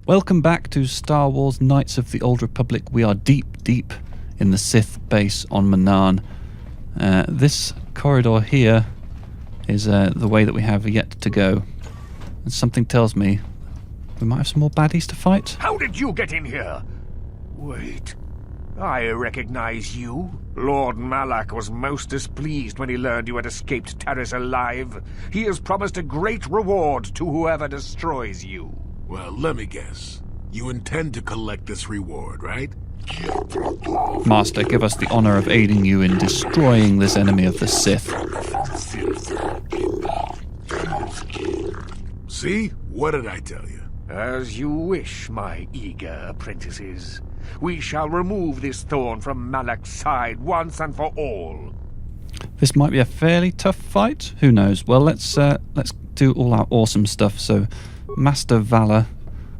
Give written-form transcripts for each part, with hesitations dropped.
Welcome back to Star Wars Knights of the Old Republic. We are deep in the Sith base on Manaan. This corridor here is the way that we have yet to go. And something tells me we might have some more baddies to fight. How did you get in here? Wait, I recognize you. Lord Malak was most displeased when he learned you had escaped Taris alive. He has promised a great reward to whoever destroys you. Well, let me guess. You intend to collect this reward, right? Master, give us the honor of aiding you in destroying this enemy of the Sith. See? What did I tell you? As you wish, my eager apprentices. We shall remove this thorn from Malak's side once and for all. This might be a fairly tough fight. Who knows? Well, let's do all our awesome stuff. So, Master Valor,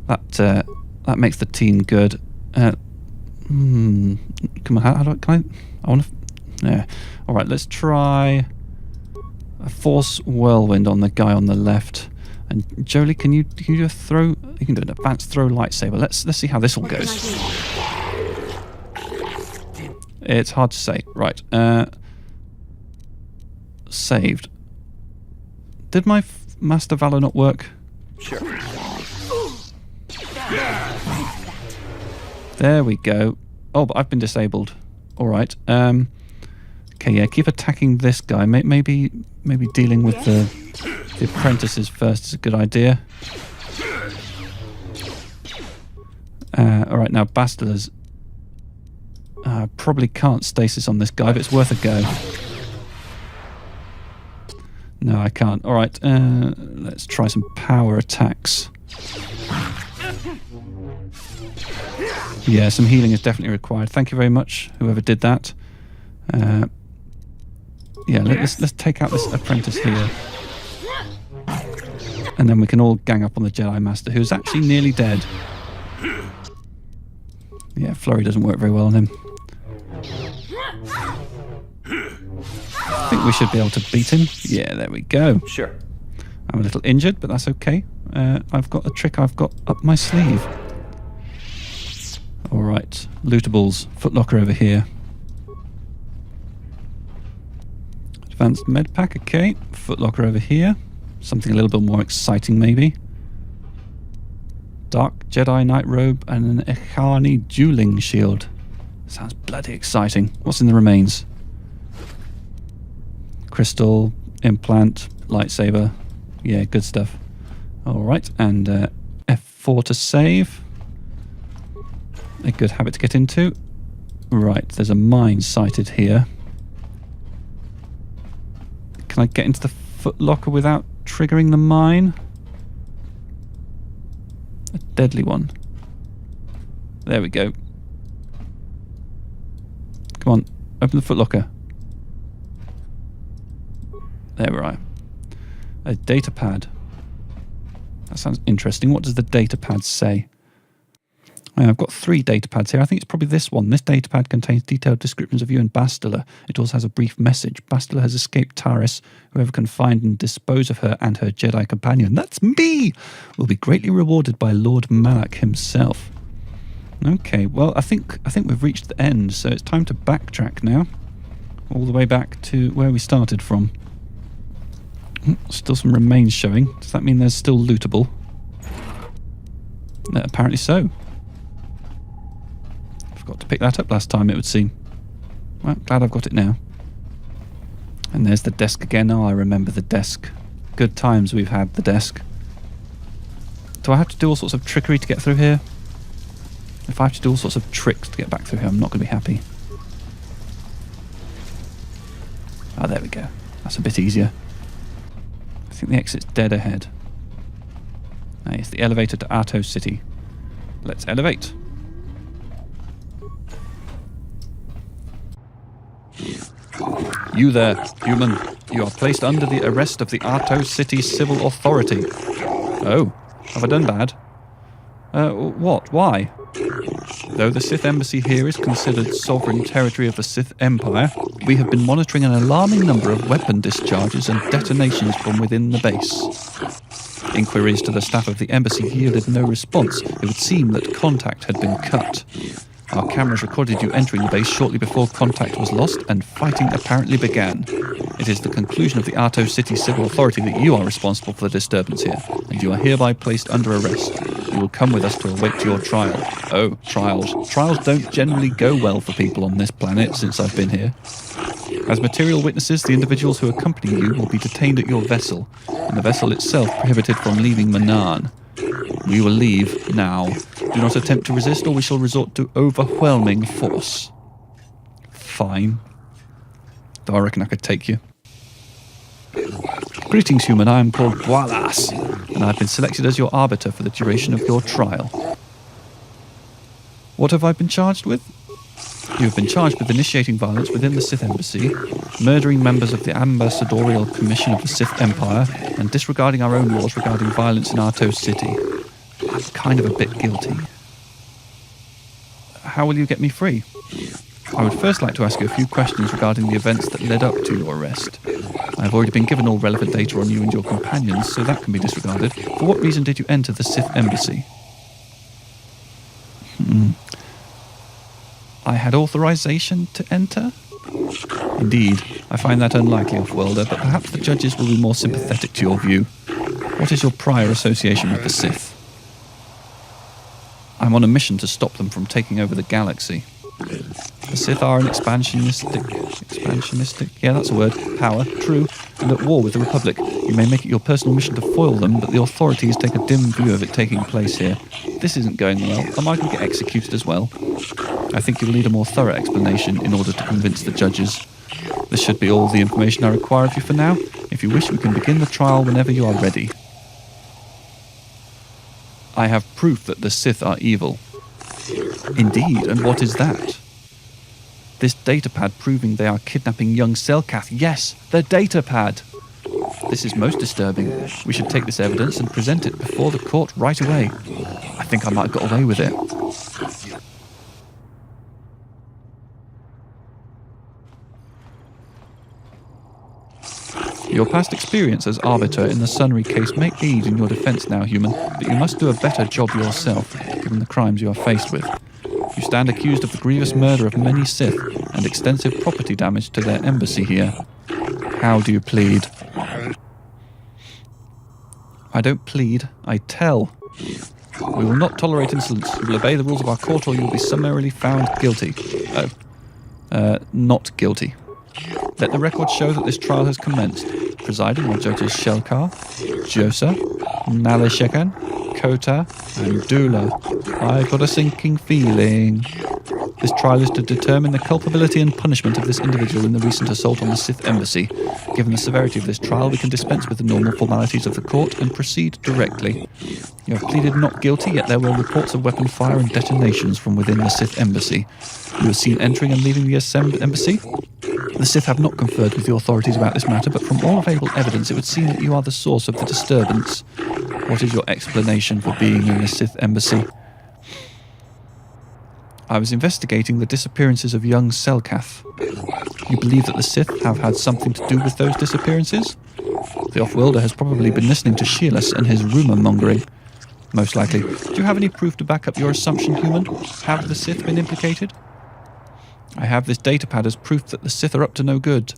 that makes the team good. Come on, how do I want to... Yeah. All right, let's try a Force Whirlwind on the guy on the left. And Jolie, can you do a throw? You can do an advanced throw lightsaber. Let's see how this all goes. It's hard to say. Right. Saved. Did my Master Valor not work? Sure. There we go. Oh, but I've been disabled. All right. Okay, yeah. Keep attacking this guy. Maybe dealing with the apprentices first is a good idea. All right, now Bastila's probably can't stasis on this guy, but it's worth a go. No, I can't. All right, let's try some power attacks. Yeah, some healing is definitely required. Thank you very much, whoever did that. Yeah, let's take out this apprentice here. And then we can all gang up on the Jedi Master, who's actually nearly dead. Yeah, flurry doesn't work very well on him. I think we should be able to beat him. Yeah, there we go. Sure. I'm a little injured, but that's okay. I've got a trick I've got up my sleeve. All right, lootables. Footlocker over here. Advanced med pack, okay. Footlocker over here. Something a little bit more exciting, maybe. Dark Jedi Knight robe and an Echani dueling shield. Sounds bloody exciting. What's in the remains? Crystal, implant, lightsaber. Yeah, good stuff. All right, and F4 to save. A good habit to get into. Right, there's a mine sighted here. Can I get into the footlocker without triggering the mine? A deadly one. There we go. Come on, open the footlocker. There we are. A data pad. That sounds interesting. What does the data pad say? I've got 3 data pads here. I think it's probably this one. This data pad contains detailed descriptions of you and Bastila. It also has a brief message. Bastila has escaped Taris. Whoever can find and dispose of her and her Jedi companion, that's me, will be greatly rewarded by Lord Malak himself. Okay, well, I think we've reached the end, so it's time to backtrack now. All the way back to where we started from. Still some remains showing. Does that mean there's still lootable? Apparently so. Forgot to pick that up last time, it would seem. Well, glad I've got it now. And there's the desk again. Oh, I remember the desk. Good times we've had, the desk. Do I have to do all sorts of trickery to get through here? If I have to do all sorts of tricks to get back through here, I'm not going to be happy. Oh, there we go. That's a bit easier. I think the exit's dead ahead. It's the elevator to Arto City. Let's elevate. You there, human. You are placed under the arrest of the Arto City Civil Authority. Oh, have I done bad? What? Why? Though the Sith Embassy here is considered sovereign territory of the Sith Empire, we have been monitoring an alarming number of weapon discharges and detonations from within the base. Inquiries to the staff of the embassy yielded no response. It would seem that contact had been cut. Our cameras recorded you entering the base shortly before contact was lost and fighting apparently began. It is the conclusion of the Arto City Civil Authority that you are responsible for the disturbance here, and you are hereby placed under arrest. You will come with us to await your trial. Oh, trials. Trials don't generally go well for people on this planet since I've been here. As material witnesses, the individuals who accompany you will be detained at your vessel, and the vessel itself prohibited from leaving Manaan. We will leave now. Do not attempt to resist, or we shall resort to overwhelming force. Fine. Though I reckon I could take you. Greetings, human. I am called Boalas, and I have been selected as your arbiter for the duration of your trial. What have I been charged with? You have been charged with initiating violence within the Sith Embassy, murdering members of the Ambassadorial Commission of the Sith Empire, and disregarding our own laws regarding violence in Arto City. I'm kind of a bit guilty. How will you get me free? I would first like to ask you a few questions regarding the events that led up to your arrest. I have already been given all relevant data on you and your companions, so that can be disregarded. For what reason did you enter the Sith Embassy? I had authorization to enter? Indeed, I find that unlikely, Off-Worlder, but perhaps the judges will be more sympathetic to your view. What is your prior association with the Sith? I'm on a mission to stop them from taking over the galaxy. The Sith are an expansionistic, yeah, that's a word, power, true, and at war with the Republic. You may make it your personal mission to foil them, but the authorities take a dim view of it taking place here. This isn't going well. Am I going to get executed as well? I think you will need a more thorough explanation in order to convince the judges. This should be all the information I require of you for now. If you wish, we can begin the trial whenever you are ready. I have proof that the Sith are evil. Indeed, and what is that? This datapad proving they are kidnapping young Selkath. Yes, the datapad! This is most disturbing. We should take this evidence and present it before the court right away. I think I might have got away with it. Your past experience as arbiter in the Sunry case may aid in your defence now, human, but you must do a better job yourself, given the crimes you are faced with. You stand accused of the grievous murder of many Sith and extensive property damage to their embassy here. How do you plead? I don't plead, I tell. We will not tolerate insolence. You will obey the rules of our court or you will be summarily found guilty. Not guilty. Let the record show that this trial has commenced. Presiding are Judges Shelkar, Josa, Nalishekan, Kota, and Dula. I've got a sinking feeling. This trial is to determine the culpability and punishment of this individual in the recent assault on the Sith Embassy. Given the severity of this trial, we can dispense with the normal formalities of the court and proceed directly. You have pleaded not guilty, yet there were reports of weapon fire and detonations from within the Sith Embassy. You were seen entering and leaving the assembled embassy? The Sith have not conferred with the authorities about this matter, but from all available evidence it would seem that you are the source of the disturbance. What is your explanation for being in the Sith Embassy? I was investigating the disappearances of young Selkath. You believe that the Sith have had something to do with those disappearances? The Off-Worlder has probably been listening to Shearless and his rumour-mongering. Most likely. Do you have any proof to back up your assumption, human? Have the Sith been implicated? I have this datapad as proof that the Sith are up to no good.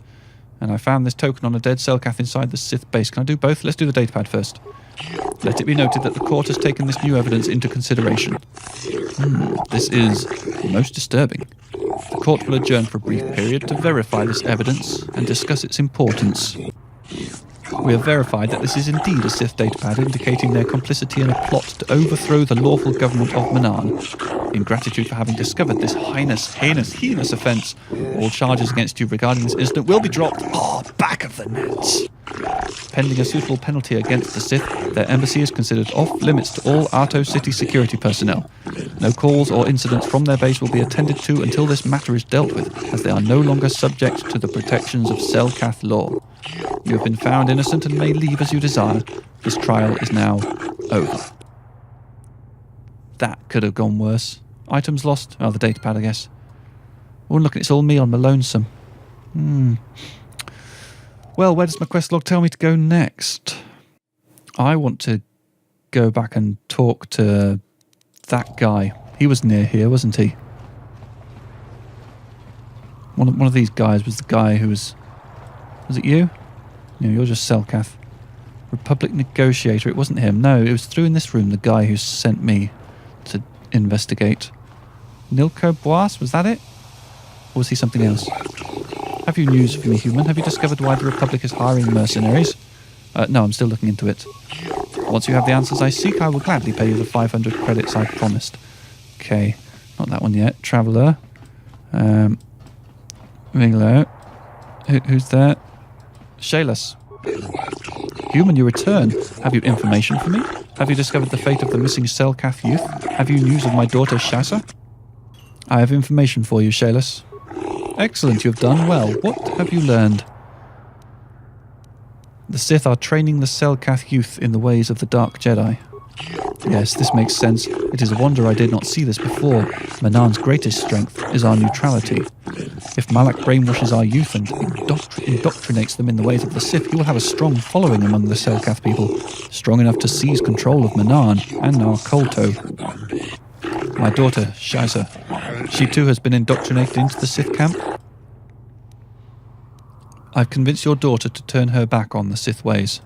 And I found this token on a dead Selkath inside the Sith base. Can I do both? Let's do the datapad first. Let it be noted that the court has taken this new evidence into consideration. This is most disturbing. The court will adjourn for a brief period to verify this evidence and discuss its importance. We have verified that this is indeed a Sith datapad indicating their complicity in a plot to overthrow the lawful government of Manaan. In gratitude for having discovered this heinous offence, all charges against you regarding this incident will be dropped. Back of the nets! Pending a suitable penalty against the Sith, their embassy is considered off-limits to all Arto City security personnel. No calls or incidents from their base will be attended to until this matter is dealt with, as they are no longer subject to the protections of Selkath law. You have been found innocent and may leave as you desire. This trial is now over. That could have gone worse. Items lost. Oh, the datapad, I guess. Oh, look, it's all me on my lonesome. Well, where does my quest log tell me to go next? I want to go back and talk to that guy. He was near here, wasn't he? One of these guys was the guy who was... Was it you? No, you're just Selkath. Republic negotiator. It wasn't him. No, it was through in this room, the guy who sent me to investigate. Nilko Boas, was that it? Or was he something else? Have you news for me, human? Have you discovered why the Republic is hiring mercenaries? No, I'm still looking into it. Once you have the answers I seek, I will gladly pay you the 500 credits I promised. Okay, not that one yet. Traveller. Milo. Who's there? Shayless. Human, you return. Have you information for me? Have you discovered the fate of the missing Selkath youth? Have you news of my daughter Shasa? I have information for you, Shayless. Excellent, you have done well. What have you learned? The Sith are training the Selkath youth in the ways of the Dark Jedi. Yes, this makes sense. It is a wonder I did not see this before. Manaan's greatest strength is our neutrality. If Malak brainwashes our youth and indoctrinates them in the ways of the Sith, he will have a strong following among the Selkath people, strong enough to seize control of Manaan and our Kolto. My daughter, Shaza, she too has been indoctrinated into the Sith camp. I've convinced your daughter to turn her back on the Sith ways.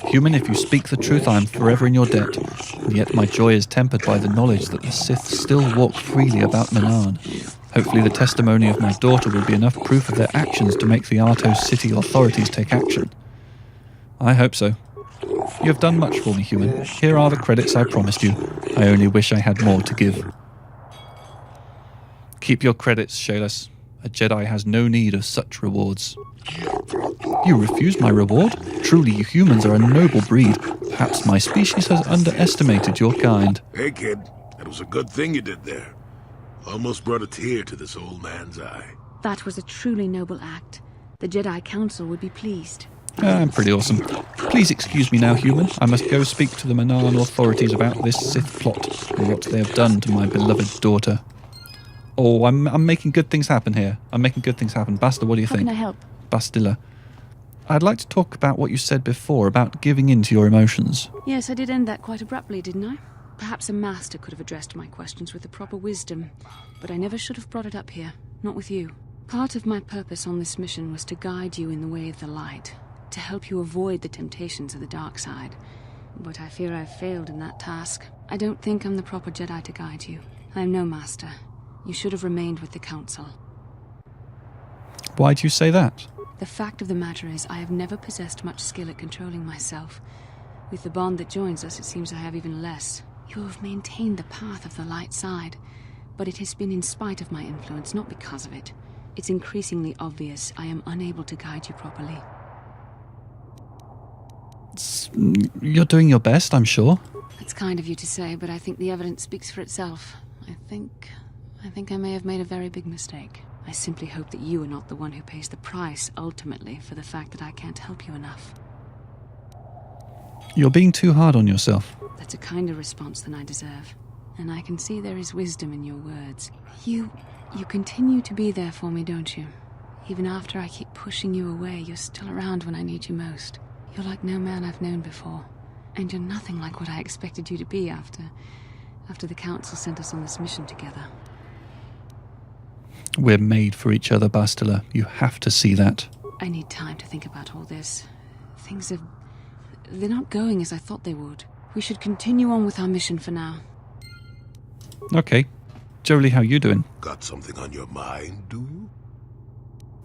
Human, if you speak the truth, I am forever in your debt, and yet my joy is tempered by the knowledge that the Sith still walk freely about Manaan. Hopefully the testimony of my daughter will be enough proof of their actions to make the Artos city authorities take action. I hope so. You have done much for me, human. Here are the credits I promised you. I only wish I had more to give. Keep your credits, Shayless. A Jedi has no need of such rewards. You refuse my reward? Truly, you humans are a noble breed. Perhaps my species has underestimated your kind. Hey, kid. That was a good thing you did there. Almost brought a tear to this old man's eye. That was a truly noble act. The Jedi Council would be pleased. I'm pretty awesome. Please excuse me now, human. I must go speak to the Manaan authorities about this Sith plot and what they have done to my beloved daughter. Oh, I'm making good things happen here. I'm making good things happen. Basta, what do you think? How can I help? Bastilla. I'd like to talk about what you said before about giving in to your emotions. Yes, I did end that quite abruptly, didn't I? Perhaps a master could have addressed my questions with the proper wisdom, but I never should have brought it up here, not with you. Part of my purpose on this mission was to guide you in the way of the light, to help you avoid the temptations of the dark side. But I fear I've failed in that task. I don't think I'm the proper Jedi to guide you. I am no master. You should have remained with the Council. Why do you say that? The fact of the matter is, I have never possessed much skill at controlling myself. With the bond that joins us, it seems I have even less. You have maintained the path of the light side, but it has been in spite of my influence, not because of it. It's increasingly obvious I am unable to guide you properly. You're doing your best, I'm sure. It's kind of you to say, but I think the evidence speaks for itself. I think I may have made a very big mistake. I simply hope that you are not the one who pays the price, ultimately, for the fact that I can't help you enough. You're being too hard on yourself. That's a kinder response than I deserve. And I can see there is wisdom in your words. You continue to be there for me, don't you? Even after I keep pushing you away, you're still around when I need you most. You're like no man I've known before. And you're nothing like what I expected you to be after the Council sent us on this mission together. We're made for each other, Bastila. You have to see that. I need time to think about all this. They're not going as I thought they would. We should continue on with our mission for now. Okay. Jolie, how you doing? Got something on your mind, do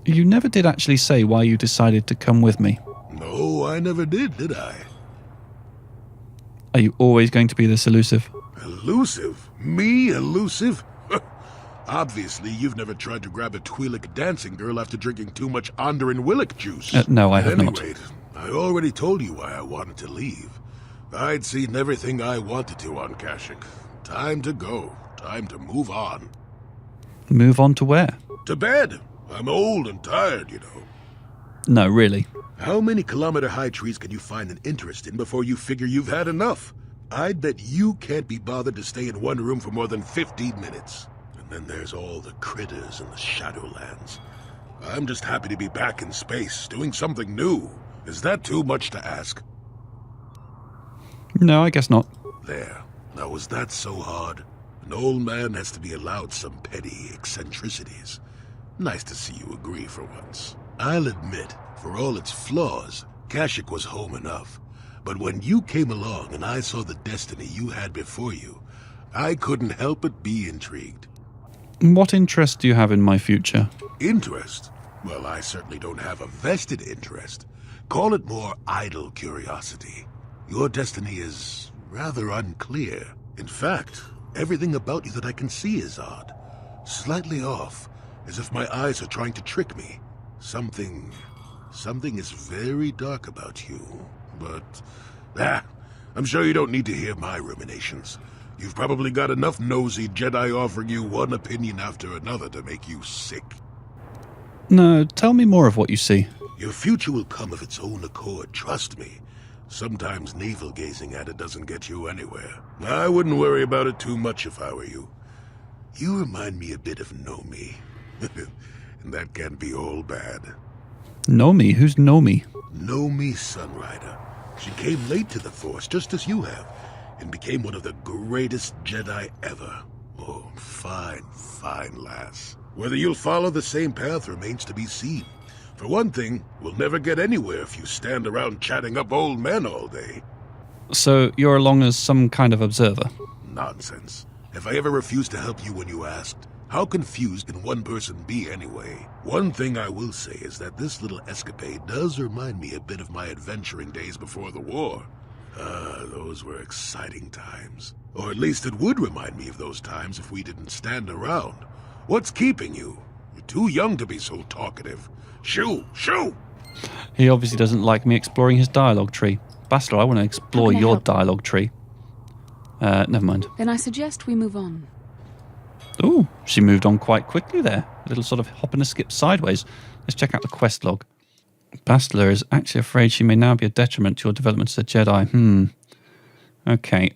you? You never did actually say why you decided to come with me. No, I never did I? Are you always going to be this elusive? Elusive? Me elusive? Obviously, you've never tried to grab a Twi'lek dancing girl after drinking too much Onderan Willick juice. No, I have not. At any rate, I already told you why I wanted to leave. I'd seen everything I wanted to on Kashyyyk. Time to go. Time to move on. Move on to where? To bed. I'm old and tired, you know. No, really. How many kilometer-high trees can you find an interest in before you figure you've had enough? I'd bet you can't be bothered to stay in one room for more than 15 minutes. And then there's all the critters in the Shadowlands. I'm just happy to be back in space, doing something new. Is that too much to ask? No, I guess not. There. Now, was that so hard? An old man has to be allowed some petty eccentricities. Nice to see you agree for once. I'll admit, for all its flaws, Kashyyyk was home enough. But when you came along and I saw the destiny you had before you, I couldn't help but be intrigued. What interest do you have in my future? Interest? Well, I certainly don't have a vested interest. Call it more idle curiosity. Your destiny is rather unclear. In fact, everything about you that I can see is odd. Slightly off, as if my eyes are trying to trick me. Something is very dark about you. But, I'm sure you don't need to hear my ruminations. You've probably got enough nosy Jedi offering you one opinion after another to make you sick. No, tell me more of what you see. Your future will come of its own accord, trust me. Sometimes navel-gazing at it doesn't get you anywhere. I wouldn't worry about it too much if I were you. You remind me a bit of Nomi. And that can't be all bad. Nomi? Who's Nomi? Nomi Sunrider. She came late to the Force, just as you have, and became one of the greatest Jedi ever. Oh, fine, fine lass. Whether you'll follow the same path remains to be seen. For one thing, we'll never get anywhere if you stand around chatting up old men all day. So you're along as some kind of observer? Nonsense. Have I ever refused to help you when you asked? How confused can one person be anyway? One thing I will say is that this little escapade does remind me a bit of my adventuring days before the war. Those were exciting times. Or at least it would remind me of those times if we didn't stand around. What's keeping you? You're too young to be so talkative. Shoo! Shoo! He obviously doesn't like me exploring his dialogue tree. Bastard, I want to explore How can I your help? dialogue tree. Never mind. Then I suggest we move on. Ooh, she moved on quite quickly there. A little sort of hop and a skip sideways. Let's check out the quest log. Bastila is actually afraid she may now be a detriment to your development as a Jedi. Okay.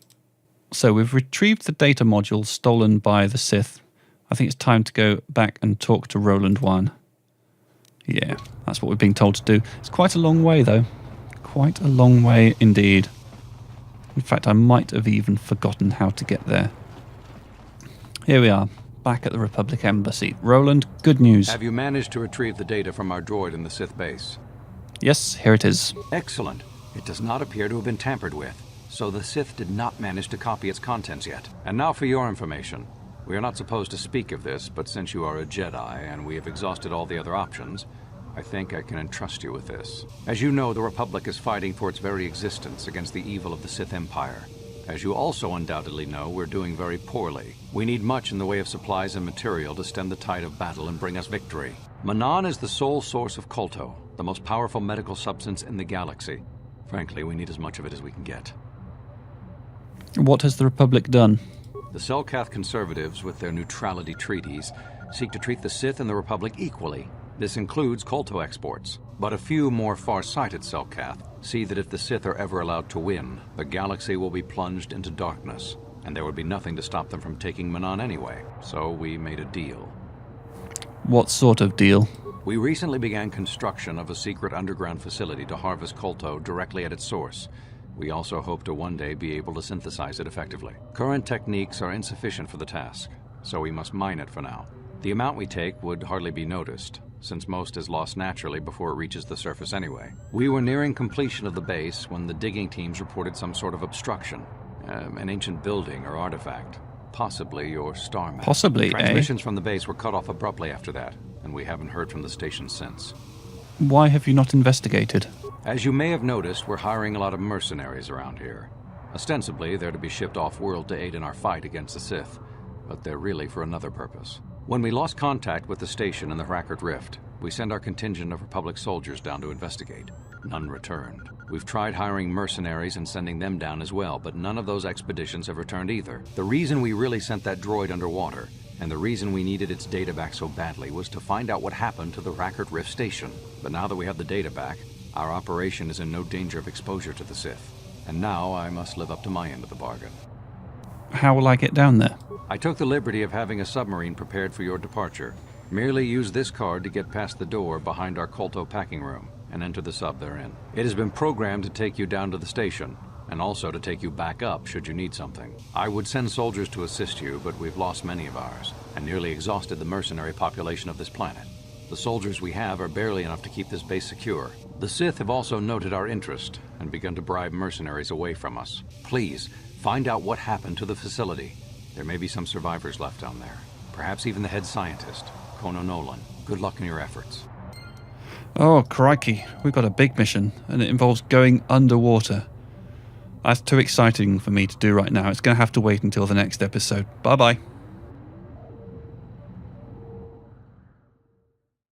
So we've retrieved the data module stolen by the Sith. I think it's time to go back and talk to Roland 1. Yeah, that's what we're being told to do. It's quite a long way, though. Quite a long way indeed. In fact, I might have even forgotten how to get there. Here we are, back at the Republic Embassy. Roland, good news. Have you managed to retrieve the data from our droid in the Sith base? Yes, here it is. Excellent. It does not appear to have been tampered with, so the Sith did not manage to copy its contents yet. And now for your information. We are not supposed to speak of this, but since you are a Jedi and we have exhausted all the other options, I think I can entrust you with this. As you know, the Republic is fighting for its very existence against the evil of the Sith Empire. As you also undoubtedly know, we're doing very poorly. We need much in the way of supplies and material to stem the tide of battle and bring us victory. Manaan is the sole source of Kolto, the most powerful medical substance in the galaxy. Frankly, we need as much of it as we can get. What has the Republic done? The Selkath conservatives, with their neutrality treaties, seek to treat the Sith and the Republic equally. This includes Kolto exports. But a few more far-sighted Selkath see that if the Sith are ever allowed to win, the galaxy will be plunged into darkness, and there would be nothing to stop them from taking Manaan anyway. So we made a deal. What sort of deal? We recently began construction of a secret underground facility to harvest Kolto directly at its source. We also hope to one day be able to synthesize it effectively. Current techniques are insufficient for the task, so we must mine it for now. The amount we take would hardly be noticed, since most is lost naturally before it reaches the surface anyway. We were nearing completion of the base when the digging teams reported some sort of obstruction. An ancient building or artifact. Possibly your star map. Possibly, Transmissions from the base were cut off abruptly after that, and we haven't heard from the station since. Why have you not investigated? As you may have noticed, we're hiring a lot of mercenaries around here. Ostensibly, they're to be shipped off-world to aid in our fight against the Sith, but they're really for another purpose. When we lost contact with the station in the Rackard Rift, we sent our contingent of Republic soldiers down to investigate. None returned. We've tried hiring mercenaries and sending them down as well, but none of those expeditions have returned either. The reason we really sent that droid underwater, and the reason we needed its data back so badly, was to find out what happened to the Rackard Rift station. But now that we have the data back, our operation is in no danger of exposure to the Sith. And now I must live up to my end of the bargain. How will I get down there? I took the liberty of having a submarine prepared for your departure. Merely use this card to get past the door behind our Kolto packing room and enter the sub therein. It has been programmed to take you down to the station, and also to take you back up should you need something. I would send soldiers to assist you, but we've lost many of ours, and nearly exhausted the mercenary population of this planet. The soldiers we have are barely enough to keep this base secure. The Sith have also noted our interest, and begun to bribe mercenaries away from us. Please, find out what happened to the facility. There may be some survivors left down there. Perhaps even the head scientist, Kono Nolan. Good luck in your efforts. Oh, crikey. We've got a big mission, and it involves going underwater. That's too exciting for me to do right now. It's going to have to wait until the next episode. Bye-bye.